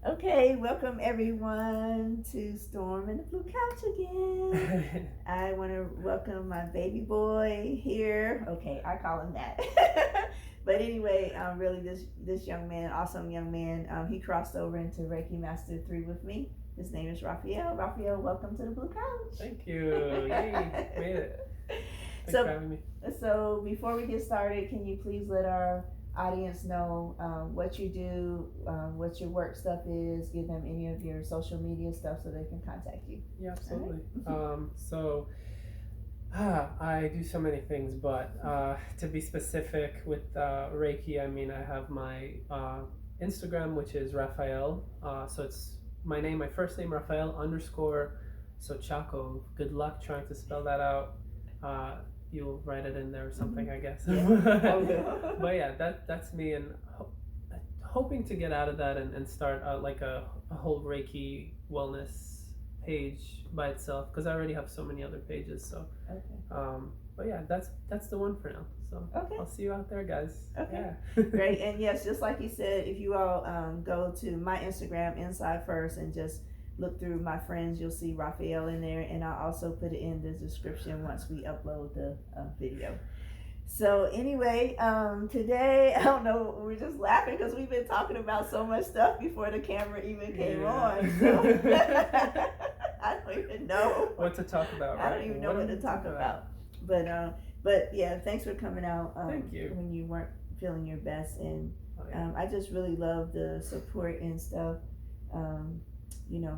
Okay, welcome everyone to Storm and the Blue Couch again. I want to welcome my baby boy here. Okay, I call him that. But anyway, really, this young man, awesome young man, he crossed over into Reiki Master 3 with me. His name is Rafael. Rafael, welcome to the Blue Couch. Thank you. Yay, made it. Thanks So- for having me. So before we get started, can you please let our audience know what you do, what your work stuff is, give them any of your social media stuff so they can contact you. Yeah, absolutely. Right. I do so many things, but to be specific with Reiki, I mean, I have my Instagram, which is Rafael. So it's my name, my first name, Rafael underscore Sochako. Good luck trying to spell that out. You'll write it in there or something, I guess. Yeah. But yeah, that's me, and hoping to get out of that and start like a whole Reiki wellness page by itself, because I already have so many other pages. So, Okay. but yeah, that's the one for now. So Okay. I'll see you out there, guys. Okay. Yeah. Great. And yes, just like you said, if you all go to my Instagram, Inside First, and just look through my friends, you'll see Rafael in there, and I'll also put it in the description once we upload the video. So anyway, today, I don't know, we're just laughing because we've been talking about so much stuff before the camera even came on. So I don't even know what to talk about. Right? I don't even know what to talk about. But yeah, thanks for coming out. Thank you. When you weren't feeling your best, and Oh, yeah. I just really love the support and stuff.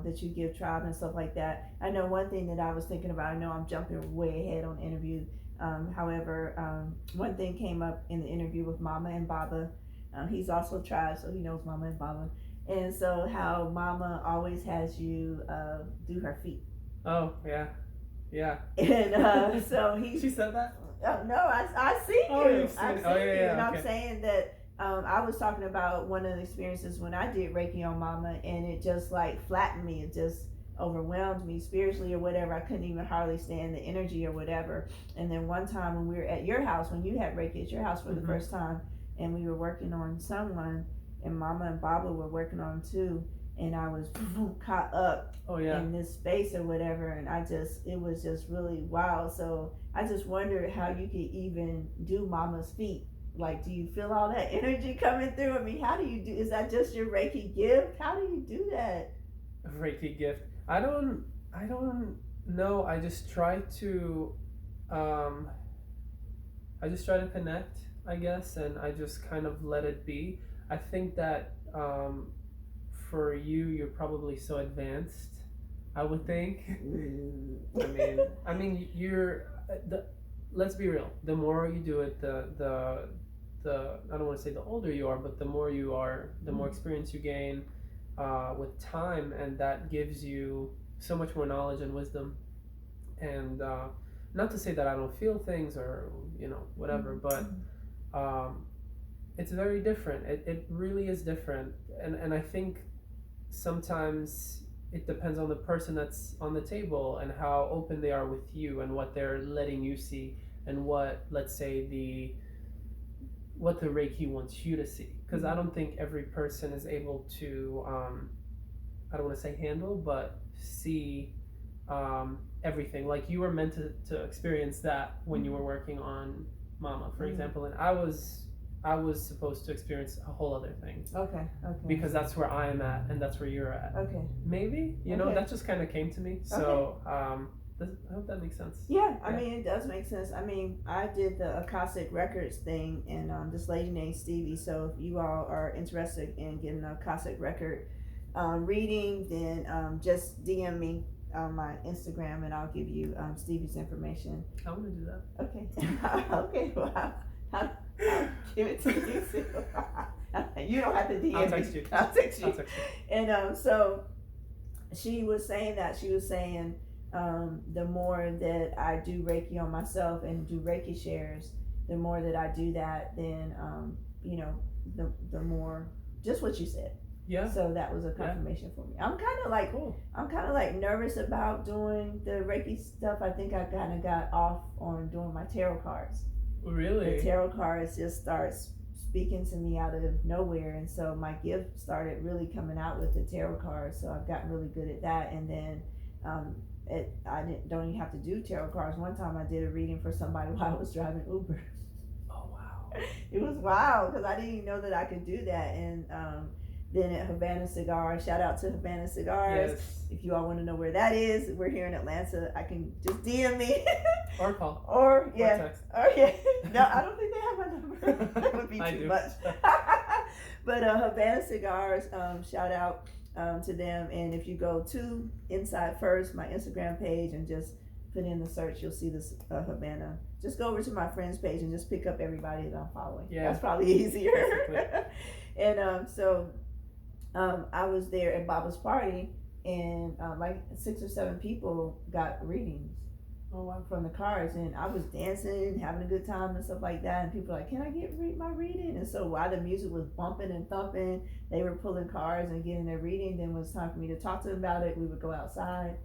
That you give Tribe and stuff like that. I know one thing that I was thinking about, I know I'm jumping way ahead on the interview. However, one thing came up in the interview with Mama and Baba. He's also Tribe, so he knows Mama and Baba. And so how Mama always has you do her feet. Oh, yeah. Yeah. And so She said that? No, I see you. Oh, you've seen I've it. seen Oh, yeah, you, yeah, and okay. I'm saying that I was talking about one of the experiences when I did Reiki on Mama, and it just like flattened me. It just overwhelmed me spiritually or whatever. I couldn't even hardly stand the energy or whatever. And then one time when we were at your house, when you had Reiki at your house for the first time, and we were working on someone, and Mama and Baba were working on too, and I was caught up Oh, yeah. in this space or whatever, and it was just really wild. So I just wondered how you could even do Mama's feet. Like, do you feel all that energy coming through? I mean, how do you do? Is that just your Reiki gift? How do you do that? Reiki gift. I don't know. I just try to connect, I guess, and I just kind of let it be. I think that for you're probably so advanced, I would think. I mean, let's be real. The more you do it, the I don't want to say the older you are, but the more you are, the more experience you gain with time, and that gives you so much more knowledge and wisdom. And not to say that I don't feel things or whatever, but it's very different. It really is different, and I think sometimes it depends on the person that's on the table and how open they are with you and what they're letting you see, and what, let's say, what the Reiki wants you to see. Because I don't think every person is able to, I don't want to say handle, but see everything. Like, you were meant to experience that when you were working on Mama, for example, and I was supposed to experience a whole other thing. Okay. Because that's where I am at, and that's where you're at. Okay. Maybe, Okay. that just kind of came to me. So, I hope that makes sense. Yeah, I mean, it does make sense. I mean, I did the Akashic Records thing, and this lady named Stevie. So if you all are interested in getting an Akashic Record reading, then just DM me on my Instagram, and I'll give you Stevie's information. I want to do that. Okay. Okay. Well, I'll give it to you too. You don't have to DM I'll text me. you. I'll text you. I'll text you. And so she was saying the more that I do Reiki on myself and do Reiki shares, the more that I do that, then the more, just what you said. Yeah. So that was a confirmation for me. I'm kind of like nervous about doing the Reiki stuff. I think I kind of got off on doing my tarot cards. Really? The tarot cards just starts speaking to me out of nowhere, and so my gift started really coming out with the tarot cards. So I've gotten really good at that, and then don't even have to do tarot cards. One time I did a reading for somebody while I was driving Uber. Oh wow. It was wild because I didn't even know that I could do that. And then at Havana Cigars, shout out to Havana Cigars. Yes. If you all want to know where that is, we're here in Atlanta. I can just DM me. Or call. Or yeah. Or text. Or yeah. No, I don't think they have my number. That would be I too do. much. But Havana Cigars, shout out to them. And if you go to Inside First, my Instagram page, and just put in the search, you'll see this Havana. Just go over to my friends page and just pick up everybody that I'm following. Yeah. That's probably easier. And so I was there at Baba's party, and like 6 or 7 people got readings. Oh wow. From the cards, and I was dancing, having a good time and stuff like that, and people were like, can I get my reading? And so while the music was bumping and thumping, they were pulling cards and getting their reading. Then when it was time for me to talk to them about it, we would go outside,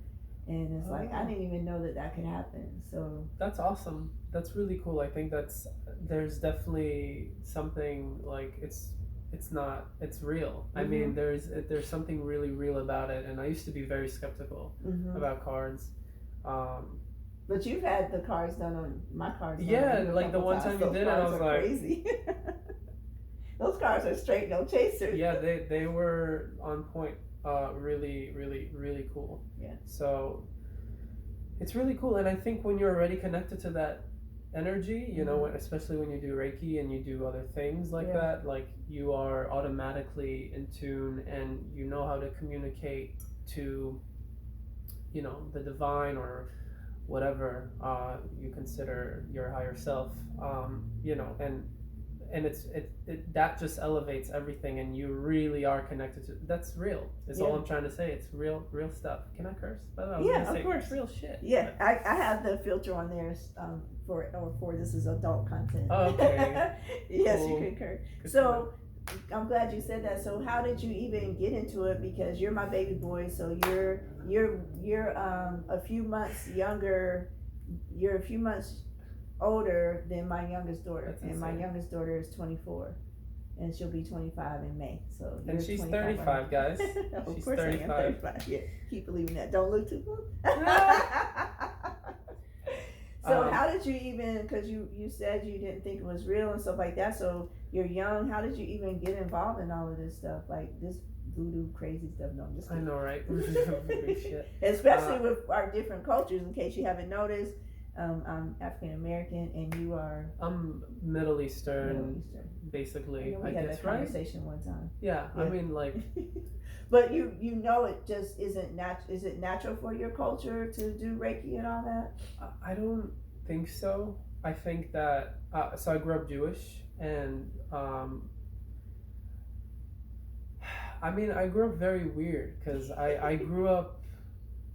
and it's like I didn't even know that could happen. So that's awesome. That's really cool. I think there's definitely something like it's real. I mean, there's something really real about it, and I used to be very skeptical about cards. But you've had the cards done on my cards. Yeah, like the one time you did it, I was like, crazy. Those cards are straight, no chaser. Yeah, they were on point. Really, really, really cool. Yeah. So it's really cool, and I think when you're already connected to that energy, you know, especially when you do Reiki and you do other things like that, like you are automatically in tune, and you know how to communicate to, you know, the divine or whatever you consider your higher self, you know, and it that just elevates everything, and you really are connected to. That's real. Is all I'm trying to say. It's real stuff. Can I curse? By the way, I was gonna say, course. It's real shit. Yeah, I have the filter on there for this is adult content. Oh, okay. Yes, cool. you can curse. So I'm glad you said that. So how did you even get into it? Because you're my baby boy, so you're a few months younger. You're a few months older than my youngest daughter. That's and insane. My youngest daughter is 24, and she'll be 25 in May. So And she's 25, 35, guys. Of She's course 35. I am 35. Yeah, keep believing that. Don't look too close. So how did you even, because you said you didn't think it was real and stuff like that, so you're young, how did you even get involved in all of this stuff, like this voodoo crazy stuff? No, I'm just kidding. I know, right? Shit. Especially with our different cultures, in case you haven't noticed. I'm African American, and you are I'm Middle Eastern, basically. We I had guess, that right? conversation one time. Yeah, I mean, like. But you know, it just isn't natural. Is it natural for your culture to do Reiki and all that? I don't think so. I think that so I grew up Jewish, and I mean, I grew up very weird because I grew up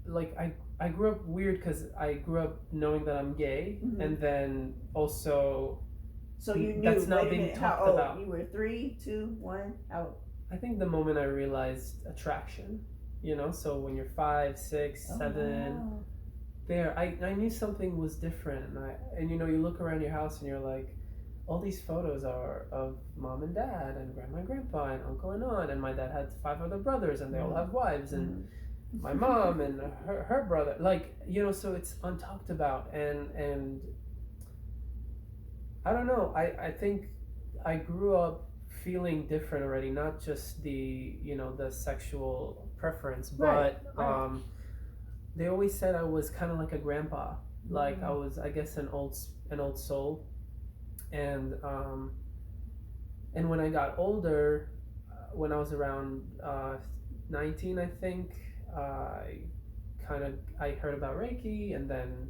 like I grew up weird because I grew up knowing that I'm gay, and then also. So you knew that's not being talked about. You were 3, 2, 1. How? I think the moment I realized attraction, you know, so when you're 5, 6, 7, wow. there, I knew something was different, and you know, you look around your house and you're like, all these photos are of mom and dad and grandma and grandpa and uncle and aunt, and my dad had 5 other brothers, and they all have wives, and my mom and her brother, like, you know, so it's untalked about, and I don't know, I think I grew up feeling different already, not just the, you know, the sexual preference, but right. They always said I was kind of like a grandpa, like I was, I guess, an old soul, and when I got older, when I was around 19, I think, I heard about Reiki, and then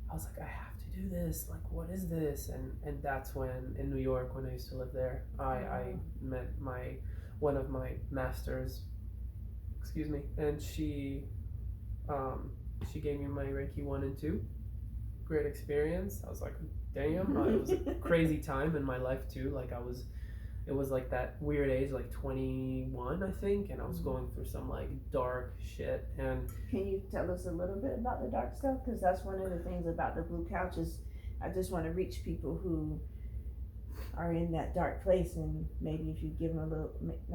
I was like, I have to do this, like, what is this? And that's when, in New York, when I used to live there, I met one of my masters, excuse me, and she gave me my Reiki 1 and 2. Great experience. I was like, damn, it was a crazy time in my life too, like it was like that weird age, like 21, I think, and I was going through some like dark shit. And can you tell us a little bit about the dark stuff? Because that's one of the things about the blue couches. I just want to reach people who are in that dark place, and maybe if you give them a little,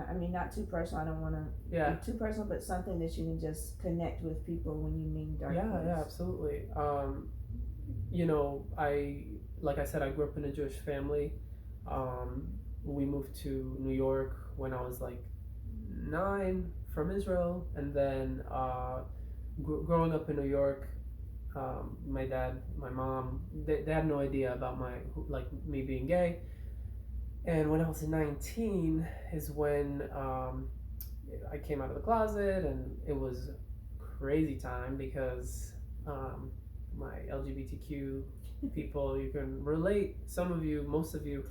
I mean, not too personal, I don't want to Yeah. be too personal, but something that you can just connect with people when you mean dark Yeah, place. yeah, absolutely. You know, like I said, I grew up in a Jewish family. Um, we moved to New York when I was like 9 from Israel, and then growing up in New York, my dad, my mom, they had no idea about like me being gay. And when I was 19 is when I came out of the closet, and it was a crazy time because um, my LGBTQ people, you can relate. Some of you, most of you,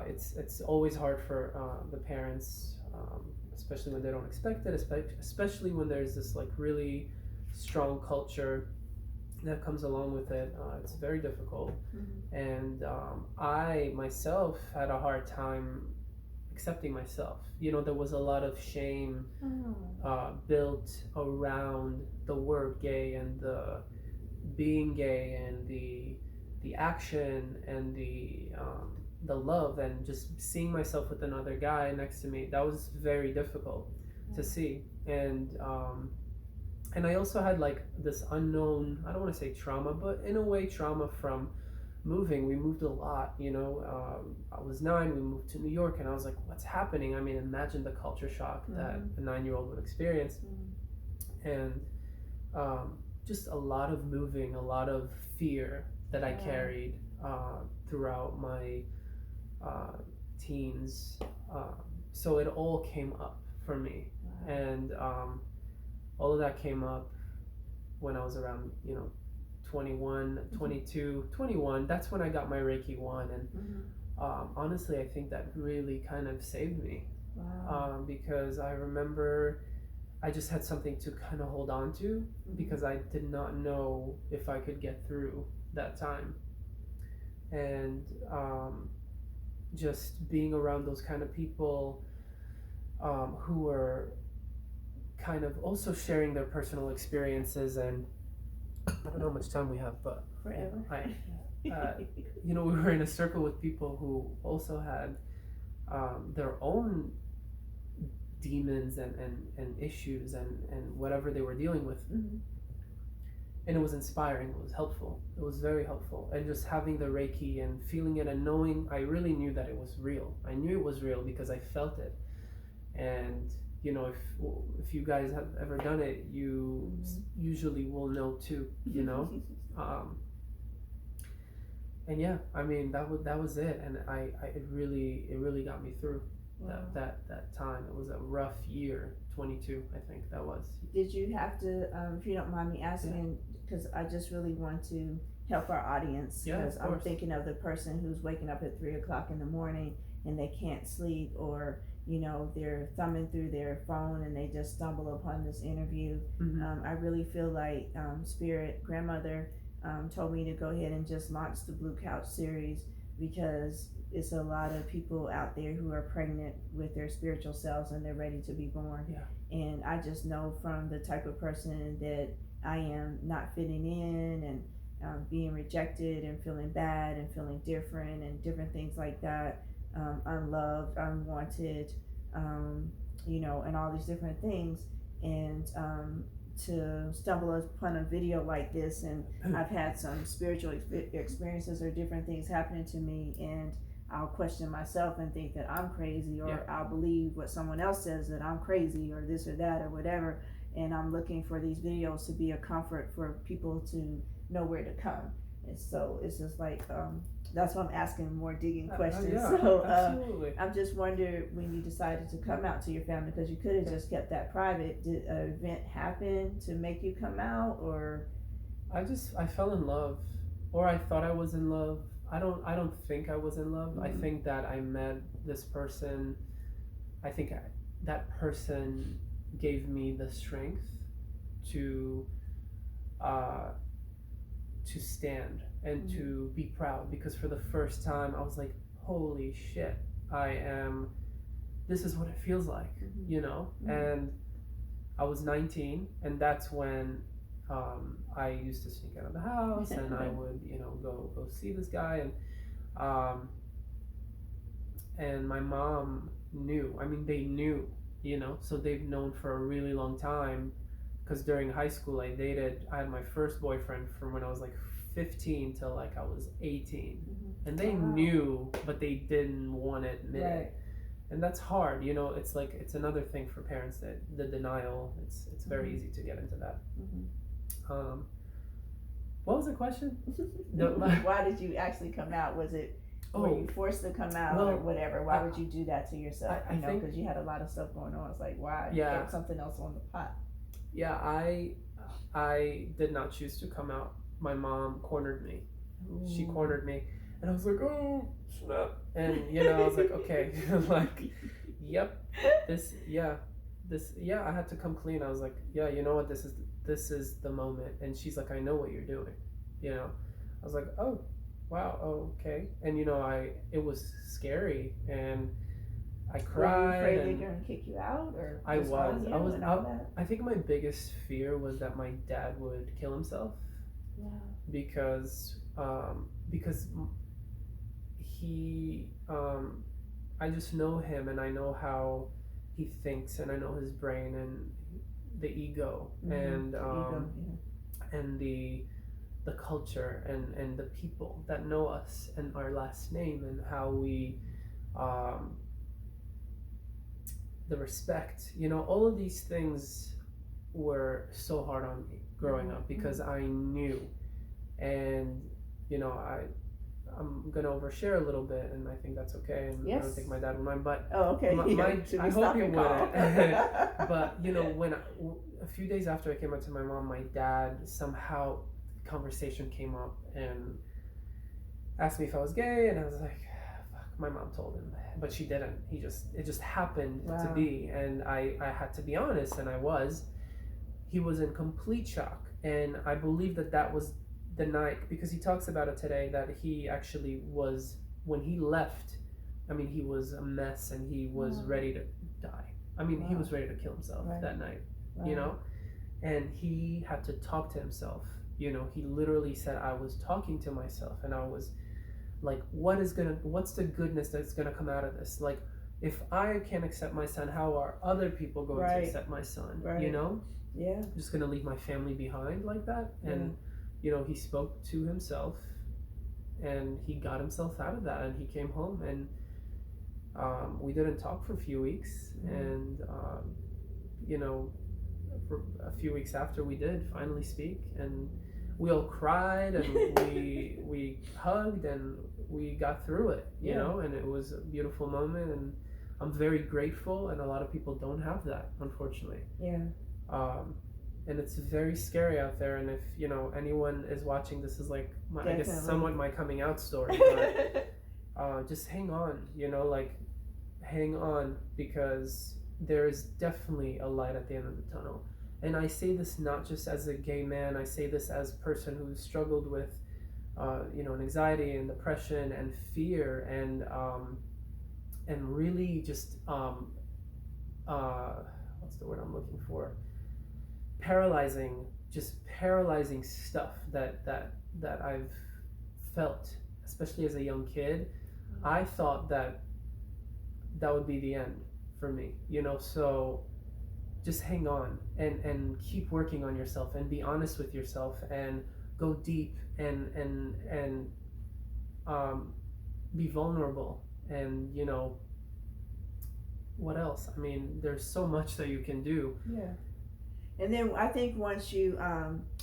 it's always hard for the parents, especially when they don't expect it, especially when there's this like really strong culture that comes along with it. It's very difficult, and I myself had a hard time accepting myself. You know, there was a lot of shame built around the word gay and the being gay and the action and the love, and just seeing myself with another guy next to me. That was very difficult to see, and I also had like this unknown, I don't want to say trauma, but in a way trauma from moving. We moved a lot, you know. I was 9, we moved to New York, and I was like, what's happening? I mean, imagine the culture shock that a 9-year-old would experience. And just a lot of moving, a lot of fear that I carried throughout my teens. So it all came up for me. And all of that came up when I was around, 21, 22, 21. That's when I got my Reiki 1. And honestly, I think that really kind of saved me. Because I remember I just had something to kind of hold on to, because I did not know if I could get through that time. And just being around those kind of people who were kind of also sharing their personal experiences. And I don't know how much time we have, but forever. We were in a circle with people who also had their own demons and issues and whatever they were dealing with. And it was inspiring, it was helpful, it was very helpful. And just having the Reiki and feeling it and knowing, I really knew that it was real. I knew it was real because I felt it. And if you guys have ever done it, you usually will know too, and yeah, I mean, that was it. And it really got me through that time. It was a rough year. 22, I think that was. Did you have to, if you don't mind me asking, because I just really want to help our audience, because I'm thinking of the person who's waking up at 3 o'clock in the morning and they can't sleep, or they're thumbing through their phone and they just stumble upon this interview. I really feel like Spirit Grandmother told me to go ahead and just launch the Blue Couch series, because it's a lot of people out there who are pregnant with their spiritual selves and they're ready to be born. And I just know from the type of person that I am, not fitting in and being rejected and feeling bad and feeling different and different things like that, unloved, unwanted, and all these different things. And to stumble upon a video like this, and I've had some spiritual experiences or different things happening to me, and I'll question myself and think that I'm crazy, or I'll believe what someone else says, that I'm crazy or this or that or whatever. And I'm looking for these videos to be a comfort for people to know where to come. And so it's just like, that's why I'm asking more digging questions. Absolutely. I'm just wondering, when you decided to come out to your family, because you could have just kept that private, did an event happen to make you come out, or? I fell in love, or I thought I was in love. I don't think I was in love. I think that I met this person. I think that person gave me the strength to stand and to be proud, because for the first time I was like, holy shit, this is what it feels like, and I was 19, and that's when I used to sneak out of the house and I would, go see this guy, and my mom knew. I mean, they knew, so they've known for a really long time. Because during high school, I had my first boyfriend from when I was like 15 till like I was 18. And they knew, but they didn't want to admit it. And that's hard, it's like, it's another thing for parents, that the denial, it's very easy to get into that. What was the question? Why did you actually come out? Was it, were you forced to come out, or whatever? Why would you do that to yourself? I know, because you had a lot of stuff going on. It's like, why? Yeah. Get something else on the pot. Yeah, I did not choose to come out. My mom cornered me. Ooh. She cornered me, and I was like, oh snap! And I was like, okay, like, yep, I had to come clean. I was like, yeah, you know what, this is the moment. And she's like, I know what you're doing. I was like, oh, wow, oh, okay. And it was scary, and I cried. Were you afraid they're gonna kick you out, or I think my biggest fear was that my dad would kill himself. Wow. Because he I just know him, and I know how he thinks, and I know his brain, and the ego, and and the culture, and the people that know us and our last name, and how we the respect, all of these things were so hard on me growing up, because I knew. And I'm gonna overshare a little bit, and I think that's okay, and yes. I don't think my dad would mind, but okay. I hope you wouldn't. But when a few days after I came out to my mom, my dad, somehow conversation came up and asked me if I was gay, and I was like, fuck, my mom told him, but she didn't. It just happened to be, and I had to be honest, and he was in complete shock. And I believe that was the night, because he talks about it today, that he actually was, when he left, I mean, he was a mess, and he was ready to die. I mean, he was ready to kill himself that night, and he had to talk to himself. He literally said, I was talking to myself, and I was like, what's the goodness that's gonna come out of this? Like, if I can't accept my son, how are other people going to accept my son? Yeah. I'm just gonna leave my family behind like that. And he spoke to himself, and he got himself out of that, and he came home, and we didn't talk for a few weeks, and for a few weeks after, we did finally speak, and we all cried, and we hugged, and we got through it, and it was a beautiful moment, and I'm very grateful, and a lot of people don't have that, unfortunately. And it's very scary out there, and if anyone is watching, this is like I guess somewhat my coming out story, but just hang on, hang on, because there is definitely a light at the end of the tunnel. And I say this not just as a gay man, I say this as a person who's struggled with anxiety and depression and fear, and really just what's the word I'm looking for? Paralyzing stuff that I've felt, especially as a young kid. I thought that would be the end for me, so just hang on, and keep working on yourself, and be honest with yourself, and go deep, and be vulnerable, and what else? I mean, there's so much that you can do. And then I think once you,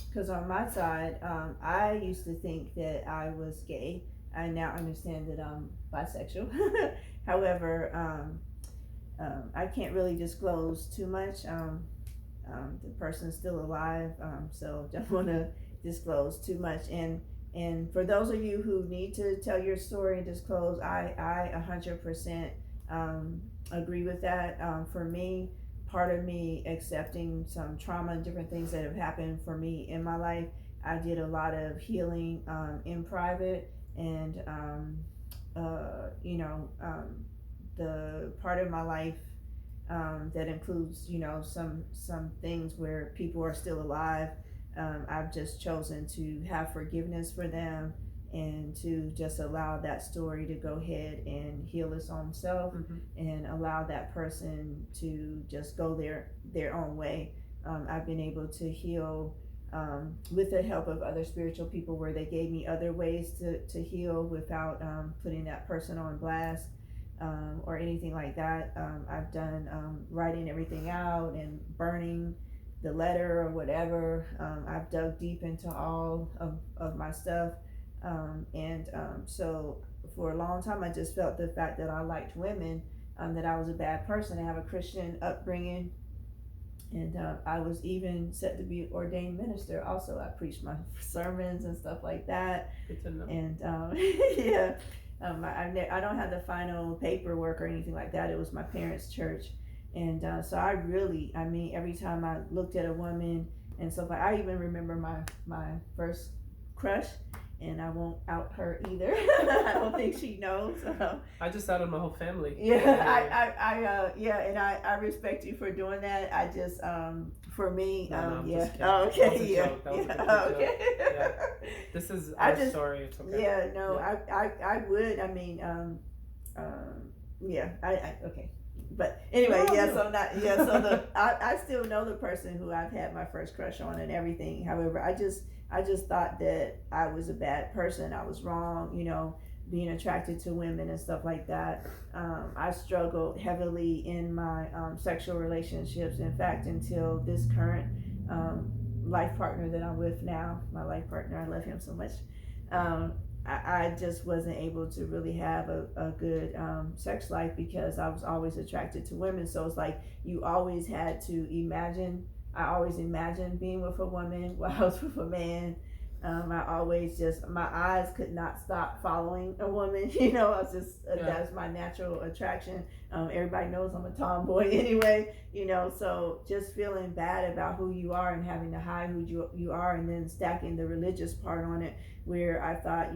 because on my side, I used to think that I was gay. I now understand that I'm bisexual. However, I can't really disclose too much. The person's still alive, so don't want to disclose too much. And for those of you who need to tell your story and disclose, I 100% agree with that. For me, part of me accepting some trauma and different things that have happened for me in my life, I did a lot of healing in private, and the part of my life that includes some things where people are still alive, I've just chosen to have forgiveness for them, and to just allow that story to go ahead and heal its own self, and allow that person to just go their own way. I've been able to heal with the help of other spiritual people, where they gave me other ways to heal without putting that person on blast, or anything like that. I've done writing everything out and burning the letter or whatever. I've dug deep into all of my stuff. So for a long time, I just felt the fact that I liked women, that I was a bad person. I have a Christian upbringing, and I was even set to be an ordained minister. Also, I preached my sermons and stuff like that. Good to know. And yeah, I don't have the final paperwork or anything like that. It was my parents' church, and so I mean, every time I looked at a woman and stuff, like, I even remember my first crush. And I won't out her either. I don't think she knows. I just outed my whole family. Yeah, and I respect you for doing that. I just, for me, No, yeah. Oh, okay, yeah. That was a okay. Joke. Yeah. This is our story. It's okay. Yeah, no, yeah. I would. I mean, yeah. Okay. But anyway, I still know the person who I've had my first crush on and everything. However, I just thought that I was a bad person. I was wrong, being attracted to women and stuff like that. I struggled heavily in my sexual relationships. In fact, until this current life partner that I'm with now, my life partner, I love him so much. I just wasn't able to really have a good sex life, because I was always attracted to women. So it's like you always had to imagine. I always imagined being with a woman while I was with a man. I always my eyes could not stop following a woman. I was just, that's my natural attraction. Everybody knows I'm a tomboy anyway, so just feeling bad about who you are and having to hide who you are, and then stacking the religious part on it, where I thought,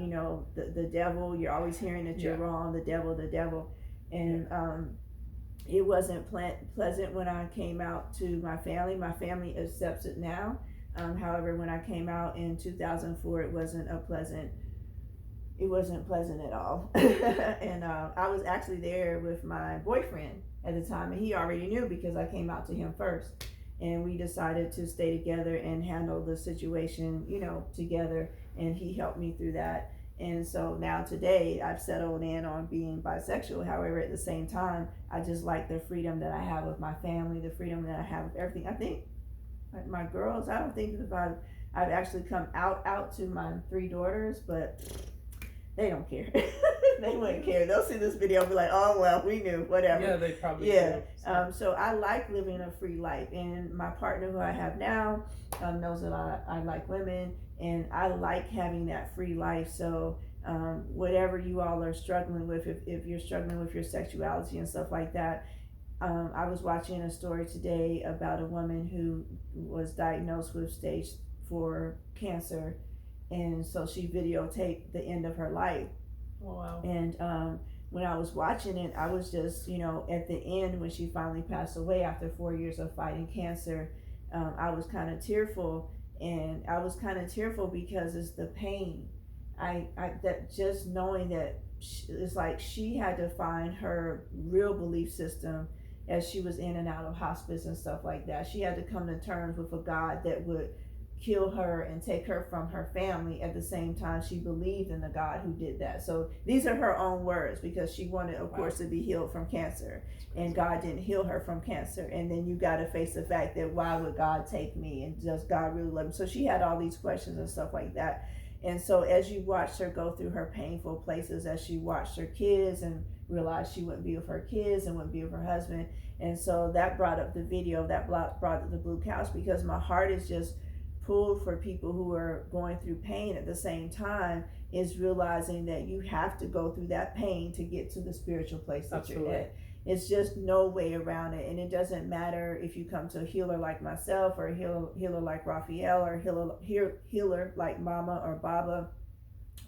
the devil, you're always hearing that you're wrong, the devil. And, it wasn't pleasant when I came out to my family. My family accepts it now. However, when I came out in 2004, it wasn't pleasant at all. And I was actually there with my boyfriend at the time, and he already knew because I came out to him first. And we decided to stay together and handle the situation, together. And he helped me through that. And so now today I've settled in on being bisexual. However, at the same time, I just like the freedom that I have with my family, the freedom that I have with everything. I think my girls, I don't think that I've actually come out to my 3 daughters, but they don't care. They wouldn't care. They'll see this video and be like, oh, well, we knew, whatever. Yeah, they probably do. So I like living a free life. And my partner who I have now knows that I like women, and I like having that free life. So whatever you all are struggling with, if you're struggling with your sexuality and stuff like that, I was watching a story today about a woman who was diagnosed with stage 4 cancer. And so she videotaped the end of her life. Oh, wow. And when I was watching it, I was just, at the end, when she finally passed away after 4 years of fighting cancer, I was kind of tearful. And I was kind of tearful because it's the pain. That just knowing that it's like she had to find her real belief system as she was in and out of hospice and stuff like that. She had to come to terms with a God that would kill her and take her from her family. At the same time, she believed in the God who did that. So these are her own words, because she wanted, of course, to be healed from cancer, and God didn't heal her from cancer. And then you got to face the fact that why would God take me, and does God really love me? So she had all these questions and stuff like that. And so as you watched her go through her painful places, as she watched her kids and realized she wouldn't be with her kids and wouldn't be with her husband, and so that brought up the video, that brought up the blue couch, because my heart is just pulled for people who are going through pain. At the same time, is realizing that you have to go through that pain to get to the spiritual place that you're at. It's just no way around it. And it doesn't matter if you come to a healer like myself, or a healer like Rafael, or a healer like Mama or Baba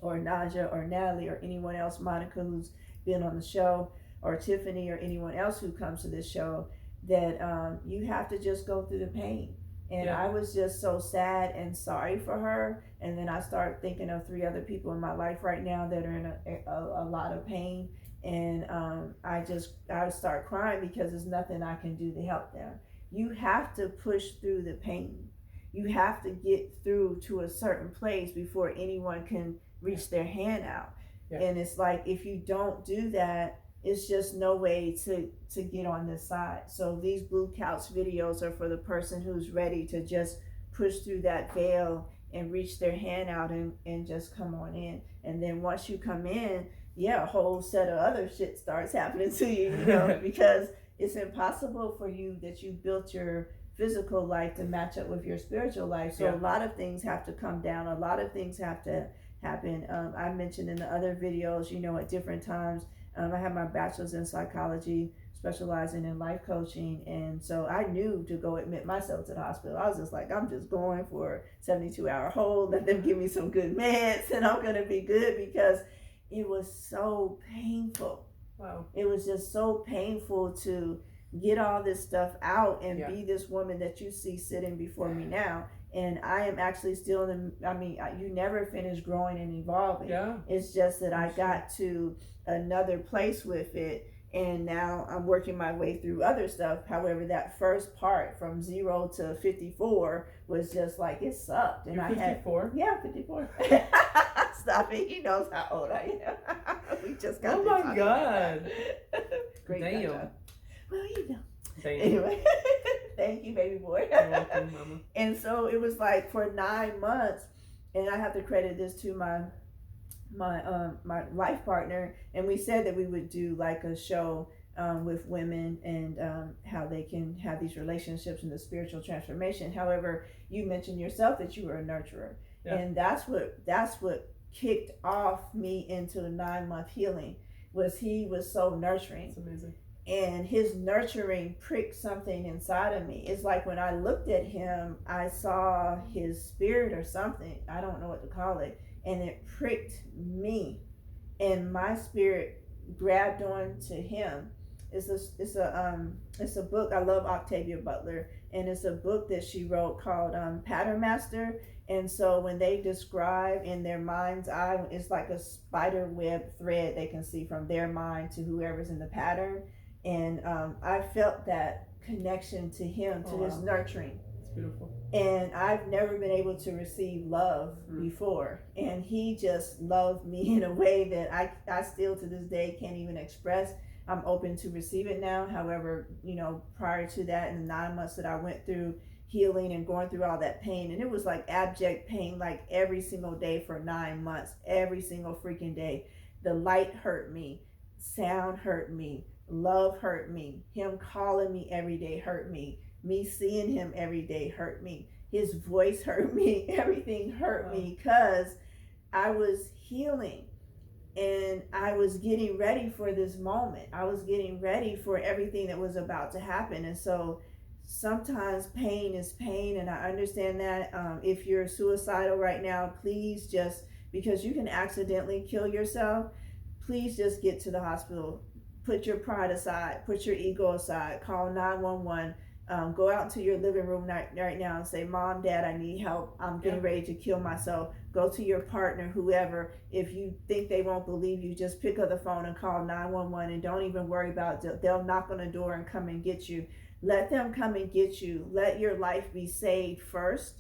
or Naja or Natalie or anyone else, Monica, who's been on the show, or Tiffany, or anyone else who comes to this show, that you have to just go through the pain. And I was just so sad and sorry for her. And then I started thinking of 3 other people in my life right now that are in a lot of pain. And I start crying because there's nothing I can do to help them. You have to push through the pain. You have to get through to a certain place before anyone can reach their hand out. And it's like, if you don't do that, it's just no way to get on this side. So these blue couch videos are for the person who's ready to just push through that veil and reach their hand out and just come on in. And then once you come in, a whole set of other shit starts happening to you, because it's impossible for you that you built your physical life to match up with your spiritual life. So a lot of things have to come down. A lot of things have to happen. I mentioned in the other videos, at different times, I have my bachelor's in psychology, specializing in life coaching. And so I knew to go admit myself to the hospital. I was just like, I'm just going for a 72-hour hold. Let them give me some good meds and I'm going to be good, because it was so painful. Wow. It was just so painful to get all this stuff out and be this woman that you see sitting before me now. And I am actually still you never finish growing and evolving. It's just that I got to another place with it, and now I'm working my way through other stuff. However, that first part from 0 to 54 was just like, it sucked. And You're 54? 54. Stop it. He knows how old I am. We just got Oh my God. Great. Damn. Well, Damn. Anyway, thank you, baby boy. You're welcome, mama. And so it was like for 9 months, and I have to credit this to my life partner, and we said that we would do like a show with women and how they can have these relationships and the spiritual transformation. However, you mentioned yourself that you were a nurturer, and that's what kicked off me into the 9-month healing. He was so nurturing. That's amazing. And his nurturing pricked something inside of me. It's like when I looked at him, I saw his spirit or something. I don't know what to call it. And it pricked me. And my spirit grabbed on to him. It's a book. I love Octavia Butler. And it's a book that she wrote called Pattern Master. And so when they describe in their mind's eye, it's like a spider web thread they can see from their mind to whoever's in the pattern. And I felt that connection to him, to his nurturing. It's beautiful. And I've never been able to receive love before. And he just loved me in a way that I still to this day can't even express. I'm open to receive it now. However, prior to that, in the 9 months that I went through healing and going through all that pain, and it was like abject pain, like every single day for 9 months, every single freaking day. The light hurt me, sound hurt me, love hurt me, him calling me every day hurt me seeing him every day hurt me, his voice hurt me, everything hurt me, because I was healing and I was getting ready for this moment. I was getting ready for everything that was about to happen. And so sometimes pain is pain, and I understand that. If you're suicidal right now, please just, because you can accidentally kill yourself, please just get to the hospital. Put your pride aside, put your ego aside, call 911, go out to your living room right now and say, Mom, Dad, I need help. I'm getting ready to kill myself. Go to your partner, whoever. If you think they won't believe you, just pick up the phone and call 911, and don't even worry about it. They'll knock on the door and come and get you. Let them come and get you. Let your life be saved first.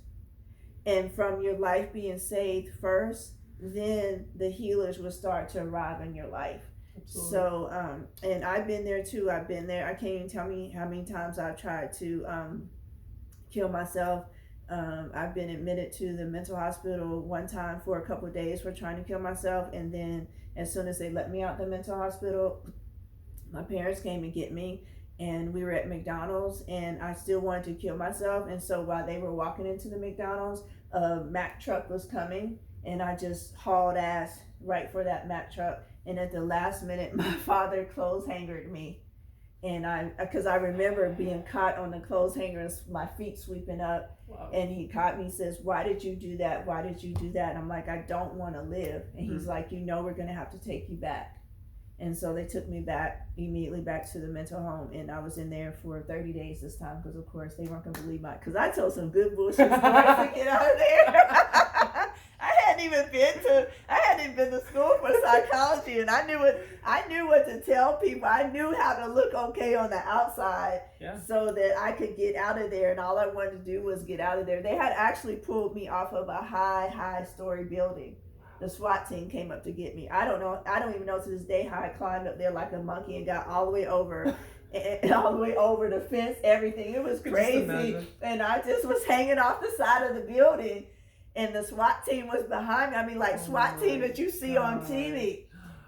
And from your life being saved first, then the healers will start to arrive in your life. Absolutely. So, and I've been there too. I've been there. I can't even tell me how many times I've tried to kill myself. I've been admitted to the mental hospital one time for a couple of days for trying to kill myself. And then as soon as they let me out the mental hospital, my parents came and get me, and we were at McDonald's, and I still wanted to kill myself. And so while they were walking into the McDonald's, a Mack truck was coming, and I just hauled ass right for that Mack truck. And at the last minute, my father clothes hangered me. And because I remember being caught on the clothes hanger, my feet sweeping up. Wow. And he caught me, says, why did you do that? Why did you do that? And I'm like, I don't want to live. And he's like, we're going to have to take you back. And so they took me back immediately back to the mental home, and I was in there for 30 days this time because, of course, they weren't gonna believe because I told some good bullshit stories to get out of there. I hadn't even been to school for psychology, and I knew what to tell people. I knew how to look okay on the outside, Yeah. so that I could get out of there. And all I wanted to do was get out of there. They had actually pulled me off of a high story building. The SWAT team came up to get me. I don't even know to this day how I climbed up there like a monkey and got all the way over. And all the way over the fence, everything. It was crazy. And I just was hanging off the side of the building, and the SWAT team was behind me. I mean, like SWAT team that you see on TV.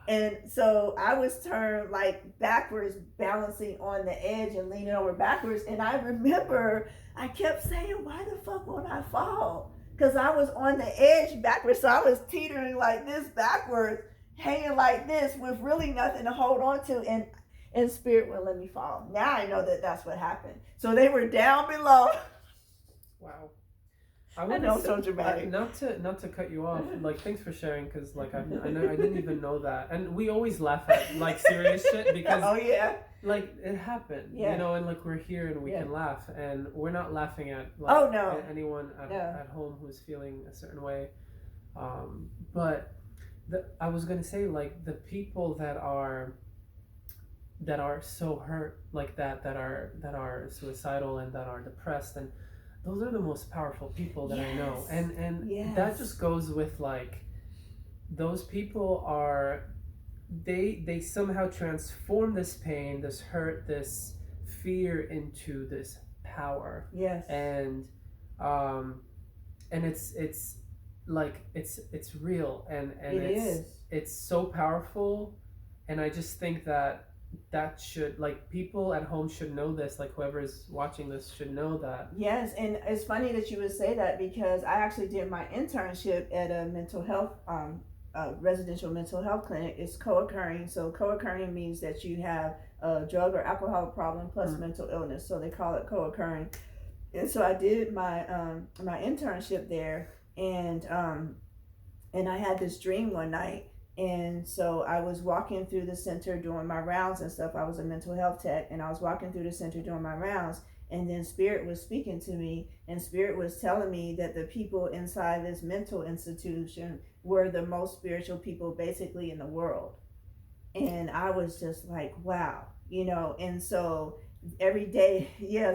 And so I was turned like backwards, balancing on the edge and leaning over backwards. And I remember I kept saying, why the fuck won't I fall? Because I was on the edge backwards. So I was teetering like this backwards, hanging like this with really nothing to hold on to. And spirit wouldn't let me fall. Now I know that that's what happened. So they were down below. Wow. I know, so dramatic. Not to cut you off. Like, thanks for sharing, because like I know I didn't even know that, and we always laugh at like serious shit because oh yeah, like it happened, you know, and like we're here and we can laugh, and we're not laughing at like anyone at home who's feeling a certain way, but I was gonna say, like, the people that are so hurt like that are suicidal and that are depressed, and those are the most powerful people that I know, and that just goes with like those people are they somehow transform this pain, this hurt, this fear into this power. Yes. And it's like it's real, and it's so powerful, and I just think that should, like, people at home should know this, like whoever is watching this should know that. Yes. And it's funny that you would say that, because I actually did my internship at a mental health residential mental health clinic. It's co-occurring. So co-occurring means that you have a drug or alcohol problem plus mental illness, so they call it co-occurring. And so I did my my internship there, and I had this dream one night. And so I was walking through the center doing my rounds and stuff. I was a mental health tech, and I was walking through the center doing my rounds, and then Spirit was speaking to me, and Spirit was telling me that the people inside this mental institution were the most spiritual people basically in the world. And I was just like, wow, you know. And so every day,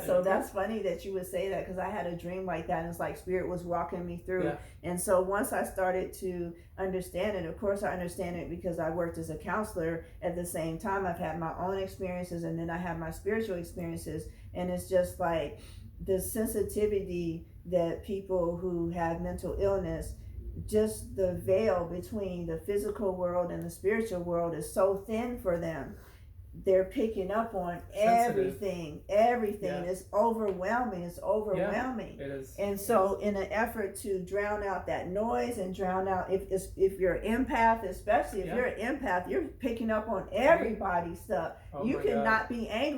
so that's funny that you would say that, because I had a dream like that, and it's like Spirit was walking me through. And so once I started to understand it, of course I understand it because I worked as a counselor at the same time. I've had my own experiences, and then I have my spiritual experiences, and it's just like the sensitivity that people who have mental illness, just the veil between the physical world and the spiritual world is so thin for them. They're picking up on everything. It's overwhelming. It is. And so in an effort to drown out that noise and drown out, if you're an empath, especially if you're an empath, you're picking up on everybody's stuff. You cannot be angry